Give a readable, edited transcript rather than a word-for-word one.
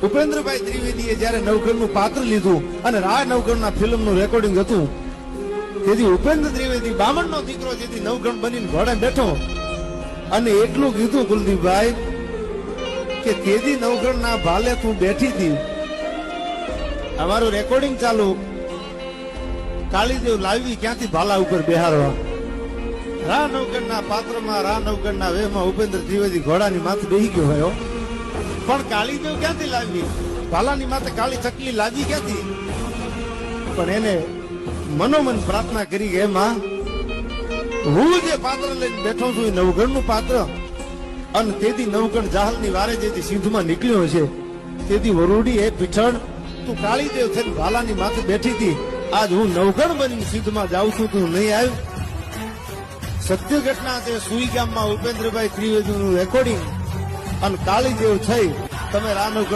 ઉપેન્દ્રભાઈ ત્રિવેદીએ જયારે નવઘણનું પાત્ર લીધું અને રા નવઘણના ફિલ્મનું રેકોર્ડિંગ હતું, તેથી ઉપેન્દ્ર ત્રિવેદી બામણનો દીકરો જેથી નવઘણ બનીને ઘોડે બેઠો અને એટલું કીધું કુલદીપભાઈ કે તેદી નવઘણના ભાલે તું બેઠી હતી. અમારું રેકોર્ડિંગ ચાલુ, કાળીદેવ લાવી ક્યાંથી ભાલા ઉપર બેહારવા. રા નવઘણના પાત્રમાં રા નવઘણના વેહમાં ઉપેન્દ્ર ત્રિવેદી ઘોડાની માથે બેહી ગયો હોય, પણ કાળીદેવ ક્યાંથી લાવી? ભાલાની માથે કાળી ચકલી લાવી ક્યાંથી? પણ એને મનોમન પ્રાર્થના કરી કે એમાં હું જે પાત્ર લઈને બેઠો છું એ નવઘણનું પાત્ર, અને તેથી નવઘણ જાહલની વારે જેથી સિંધમાં નીકળ્યો છે, તેથી વરુડી એ પીઠળ તું કાળીદેવ થઈને ભાલાની માથે બેઠી હતી, આજ હું નવઘણ બનીને સિંધમાં જાઉં છું, તું નહીં આવ્યું. સત્ય ઘટના છે. સુઈ ગામમાં ઉપેન્દ્રભાઈ ત્રિવેદીનું રેકોર્ડિંગ અને કાળીદેવ થઈ તમે રા નવઘણ